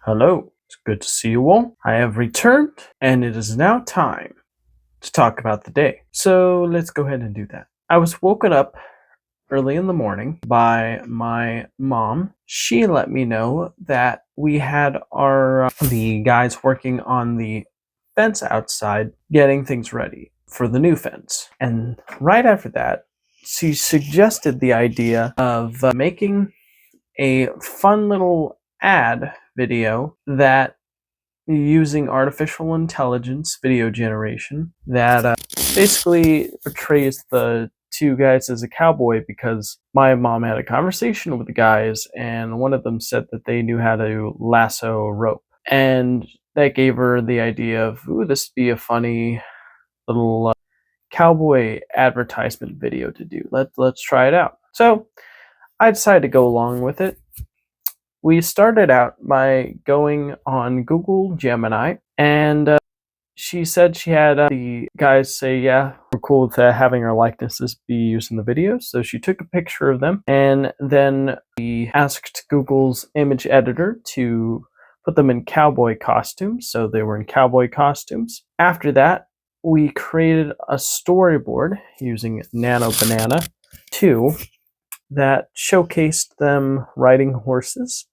Hello, it's good to see you all. I have returned, and it is now time to talk about the day. So let's go ahead and do that. I was woken up early in the morning by my mom. She let me know that we had the guys working on the fence outside getting things ready for the new fence. And right after that, she suggested the idea of making a fun little ad video that using artificial intelligence video generation that basically portrays the two guys as a cowboy, because my mom had a conversation with the guys and one of them said that they knew how to lasso rope, and that gave her the idea of, ooh, this would be a funny little cowboy advertisement video to do. Let's try it out. So I decided to go along with it. We started out by going on Google Gemini, and she said she had the guys say, yeah, we're cool with having our likenesses be used in the video. So she took a picture of them, and then we asked Google's image editor to put them in cowboy costumes. So they were in cowboy costumes. After that, we created a storyboard using Nano Banana 2 that showcased them riding horses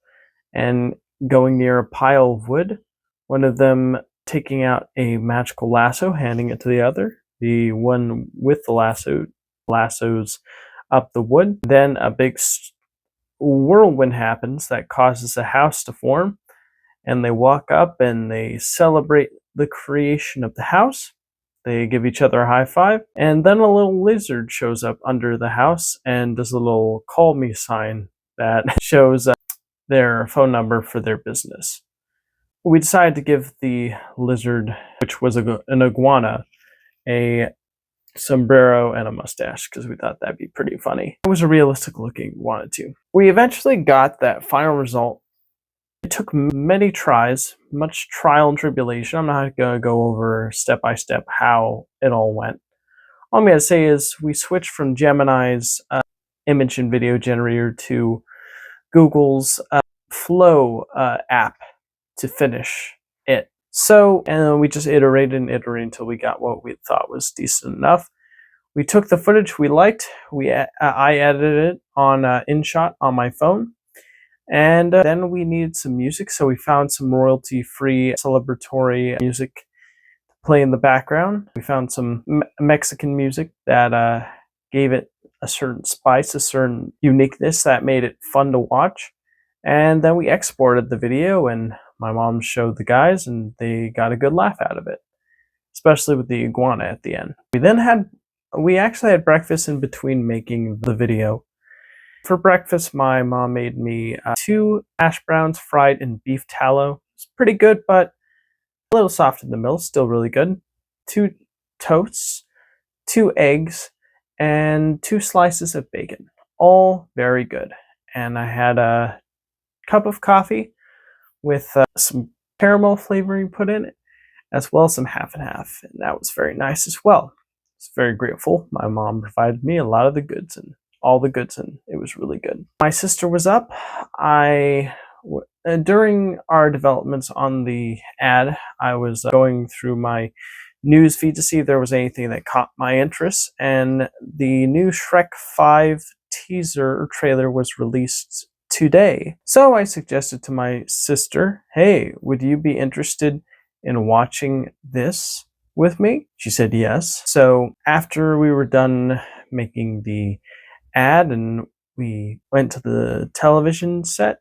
and going near a pile of wood, one of them taking out a magical lasso, handing it to the other. The one with the lassos up the wood. Then a big whirlwind happens that causes a house to form, and they walk up and they celebrate the creation of the house. They give each other a high five, and then a little lizard shows up under the house and does a little call me sign that shows their phone number for their business. We decided to give the lizard, which was an iguana, a sombrero and a mustache because we thought that'd be pretty funny. It was a realistic looking iguana too. We eventually got that final result. It took many tries, much trial and tribulation. I'm not going to go over step by step how it all went. All I'm going to say is we switched from Gemini's image and video generator to Google's Flow app to finish it. So, and we just iterated and iterated until we got what we thought was decent enough. We took the footage we liked. I edited it on InShot on my phone, and then we needed some music, so we found some royalty-free celebratory music to play in the background. We found some Mexican music that gave it a certain spice, a certain uniqueness that made it fun to watch. And then we exported the video, and my mom showed the guys, and they got a good laugh out of it, especially with the iguana at the end. We actually had breakfast in between making the video. For breakfast, my mom made me 2 hash browns fried in beef tallow. It's pretty good, but a little soft in the middle, still really good. 2 toasts, 2 eggs, and 2 slices of bacon. All very good. And I had a cup of coffee with some caramel flavoring put in it, as well as some half and half, and that was very nice as well. It's very grateful. My mom provided me a lot of the goods and all the goods, and it was really good. My sister was up. During our developments on the ad, I was going through my news feed to see if there was anything that caught my interest, and the new Shrek 5 teaser trailer was released today. So I suggested to my sister, hey, would you be interested in watching this with me? She said yes. So after we were done making the ad and we went to the television set,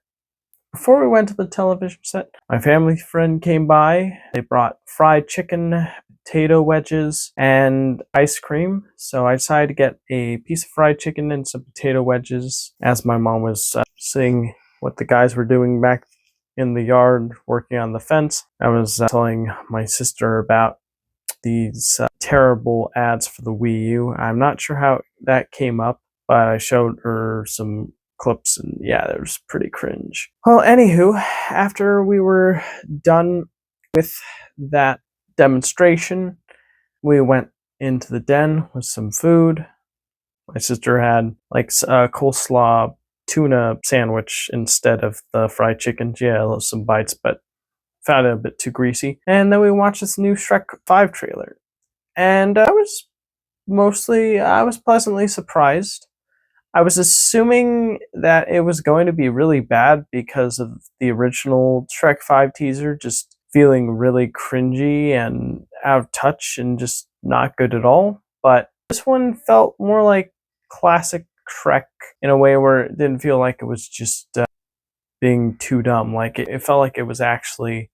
before we went to the television set, my family friend came by. They brought fried chicken, potato wedges, and ice cream. So I decided to get a piece of fried chicken and some potato wedges as my mom was seeing what the guys were doing back in the yard working on the fence. I was telling my sister about these terrible ads for the Wii U. I'm not sure how that came up, but I showed her some clips, and yeah, it was pretty cringe. Well, anywho, after we were done with that demonstration, we went into the den with some food. My sister had like coleslaw tuna sandwich instead of the fried chicken. Yeah, I love some bites, but found it a bit too greasy. And then we watched this new Shrek 5 trailer. And I was pleasantly surprised. I was assuming that it was going to be really bad because of the original Shrek 5 teaser just feeling really cringy and out of touch and just not good at all. But this one felt more like classic Shrek in a way where it didn't feel like it was just being too dumb. Like it felt like it was actually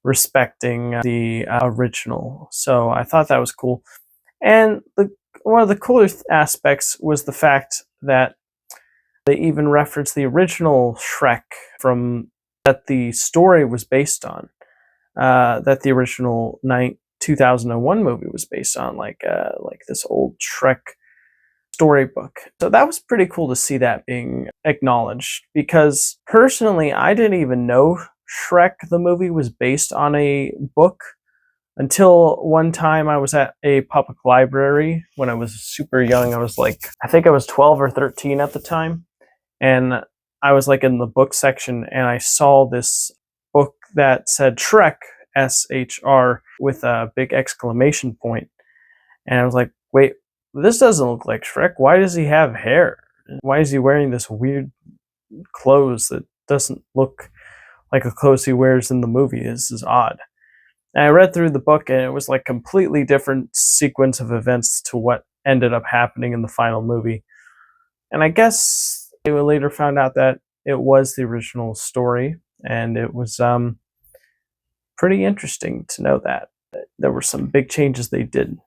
respecting the original. So I thought that was cool. And one of the cooler aspects was the fact that they even referenced the original Shrek from that the story was based on, that the original 2001 movie was based on, like this old Shrek storybook. So that was pretty cool to see that being acknowledged, because personally I didn't even know Shrek the movie was based on a book until one time I was at a public library when I was super young. I was like, I think I was 12 or 13 at the time. And I was like in the book section and I saw this book that said Shrek, SHR, with a big exclamation point. And I was like, wait, this doesn't look like Shrek. Why does he have hair? Why is he wearing this weird clothes that doesn't look like the clothes he wears in the movie? This is odd. And I read through the book and it was like completely different sequence of events to what ended up happening in the final movie. And I guess they later found out that it was the original story, and it was pretty interesting to know that there were some big changes they did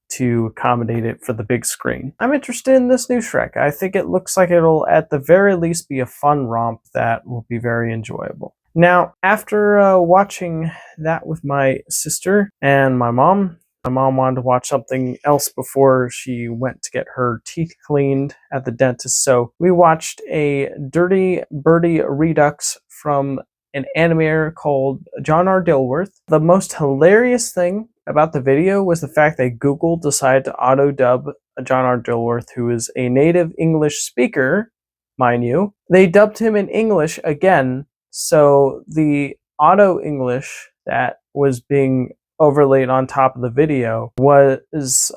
to accommodate it for the big screen. I'm interested in this new Shrek. I think it looks like it'll at the very least be a fun romp that will be very enjoyable. Now, after watching that with my sister and my mom wanted to watch something else before she went to get her teeth cleaned at the dentist. So we watched a Dirty Birdie Redux from an animator called John R. Dilworth. The most hilarious thing about the video was the fact that Google decided to auto-dub John R. Dilworth, who is a native English speaker, mind you. They dubbed him in English again, so the auto English that was being overlaid on top of the video was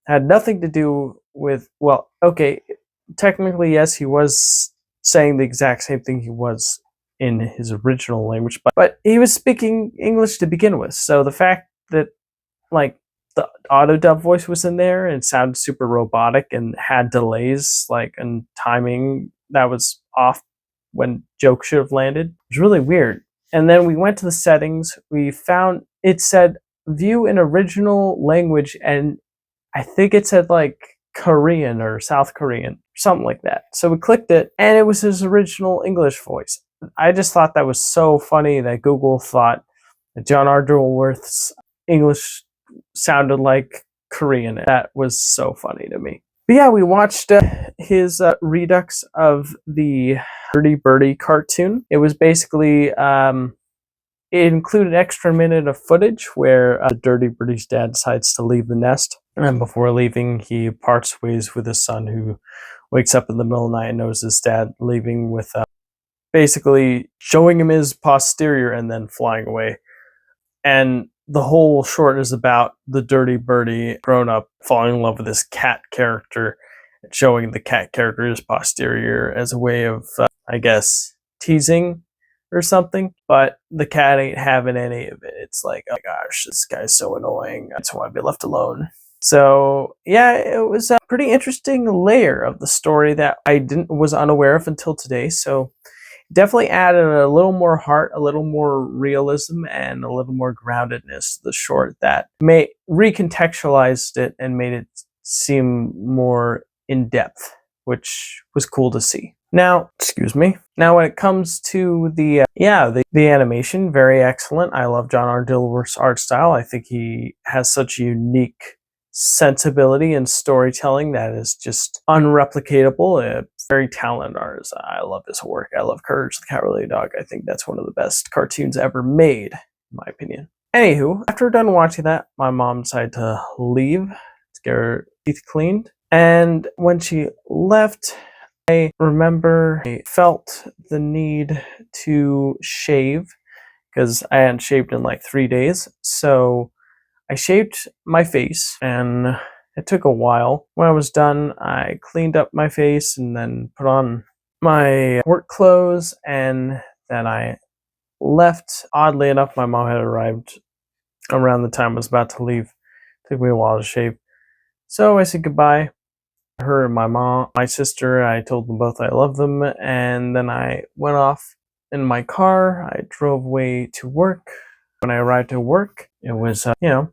had nothing to do with, well, okay, technically yes, he was saying the exact same thing he was in his original language, but he was speaking English to begin with. So the fact that like the auto dub voice was in there and sounded super robotic and had delays like and timing that was off when jokes should have landed, it was really weird. And then we went to the settings, we found it said view in original language, and I think it said like Korean or South Korean, something like that. So we clicked it and it was his original English voice. I just thought that was so funny that Google thought that John R. Dilworth's English sounded like Korean. That was so funny to me. But yeah, we watched his redux of the Dirty Birdie cartoon. It was basically, it included an extra minute of footage where Dirty Birdie's dad decides to leave the nest. And before leaving, he parts ways with his son, who wakes up in the middle of the night and knows his dad leaving, with basically showing him his posterior and then flying away. And the whole short is about the Dirty Birdie grown up falling in love with this cat character, showing the cat character's posterior as a way of, I guess, teasing or something. But the cat ain't having any of it. It's like, oh my gosh, this guy's so annoying. I just want to be left alone. So yeah, it was a pretty interesting layer of the story that I was unaware of until today. So definitely added a little more heart, a little more realism, and a little more groundedness to the short that recontextualized it and made it seem more in depth, which was cool to see. Now, excuse me. Now, when it comes to the animation, very excellent. I love John R. Dilworth's art style. I think he has such a unique sensibility and storytelling that is just unreplicatable. Very talented artist. I love his work. I love Courage the Cowardly Dog. I think that's one of the best cartoons ever made, in my opinion. Anywho, after done watching that, my mom decided to leave to get her teeth cleaned. And when she left, I remember I felt the need to shave because I hadn't shaved in like 3 days. So I shaved my face and it took a while. When I was done, I cleaned up my face and then put on my work clothes and then I left. Oddly enough, my mom had arrived around the time I was about to leave. It took me a while to shave. So I said goodbye. Her and my mom, my sister, I told them both I love them, and then I went off in my car. I drove away to work. When I arrived at work, it was, I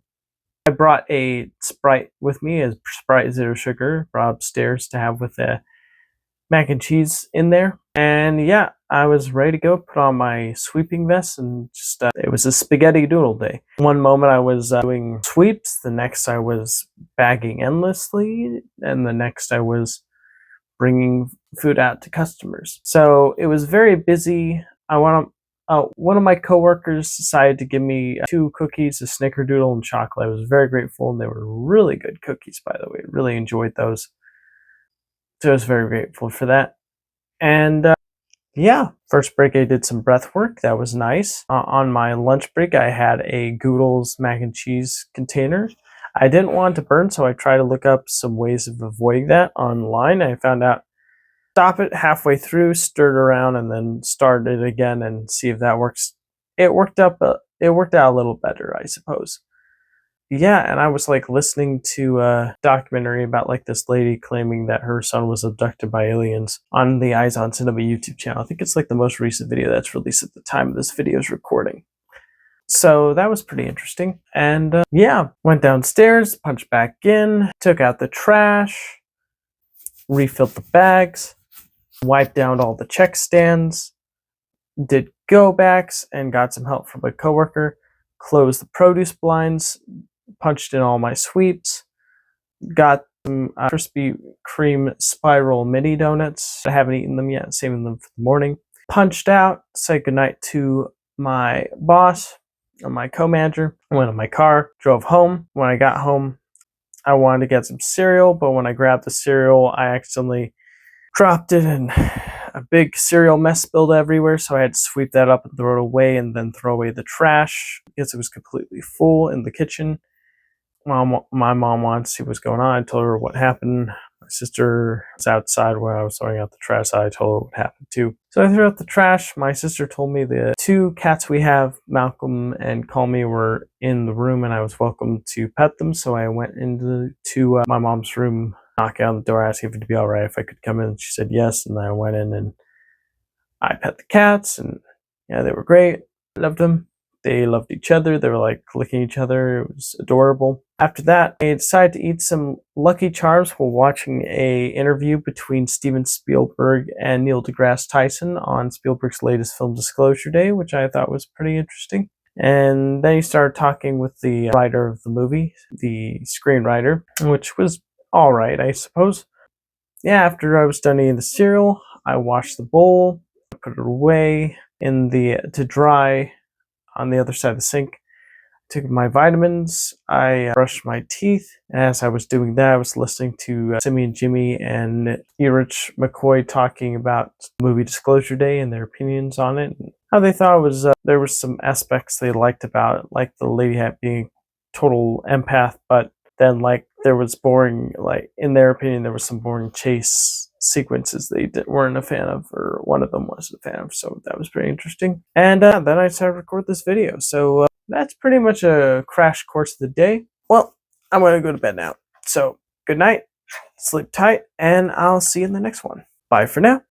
brought a Sprite with me, a Sprite Zero Sugar, brought upstairs to have with the mac and cheese in there. And yeah, I was ready to go, put on my sweeping vest, and just, it was a spaghetti doodle day. One moment I was doing sweeps, the next I was bagging endlessly, and the next I was bringing food out to customers. So it was very busy. One of my coworkers decided to give me 2 cookies, a snickerdoodle and chocolate. I was very grateful, and they were really good cookies, by the way. Really enjoyed those. So I was very grateful for that. And yeah, first break I did some breath work. That was nice. On my lunch break, I had a Goodles mac and cheese container. I didn't want to burn, so I tried to look up some ways of avoiding that online. I found out stop it halfway through, stir it around, and then start it again and see if that works. It worked out a little better, I suppose. Yeah, and I was like listening to a documentary about like this lady claiming that her son was abducted by aliens on the Eyes on Cinema YouTube channel. I think it's like the most recent video that's released at the time of this video's recording. So that was pretty interesting. And yeah, went downstairs, punched back in, took out the trash, refilled the bags, wiped down all the check stands, did go backs and got some help from a coworker, closed the produce blinds, punched in all my sweeps, got some Krispy Kreme spiral mini donuts. I haven't eaten them yet, saving them for the morning. Punched out, said goodnight to my boss and my co-manager, went in my car, drove home. When I got home, I wanted to get some cereal, but when I grabbed the cereal, I accidentally dropped it and a big cereal mess spilled everywhere, so I had to sweep that up and throw it away and then throw away the trash because it was completely full in the kitchen. My mom wanted to see what's going on. I told her what happened. My sister was outside when I was throwing out the trash, so I told her what happened too. So I threw out the trash. My sister told me the 2 cats we have, Malcolm and Calmy, were in the room and I was welcome to pet them, so I went into my mom's room, knocking on the door, asking if it'd be alright if I could come in. She said yes, and I went in and I pet the cats, and yeah, they were great. I loved them. They loved each other. They were like licking each other. It was adorable. After that, I decided to eat some Lucky Charms while watching a interview between Steven Spielberg and Neil deGrasse Tyson on Spielberg's latest film Disclosure Day, which I thought was pretty interesting. And then he started talking with the writer of the movie, the screenwriter, which was all right, I suppose. Yeah, after I was done eating the cereal, I washed the bowl, put it away to dry on the other side of the sink. Took my vitamins, I brushed my teeth, and as I was doing that, I was listening to Simmy and Jimmy and Erich McCoy talking about movie Disclosure Day and their opinions on it, and how they thought it was, there were some aspects they liked about it, like the lady being total empath, but then like there was boring, like in their opinion, there was some boring chase sequences they weren't a fan of, or one of them wasn't a fan of, so that was pretty interesting. And then I decided to record this video, so that's pretty much a crash course of the day. Well, I'm going to go to bed now. So, good night, sleep tight, and I'll see you in the next one. Bye for now.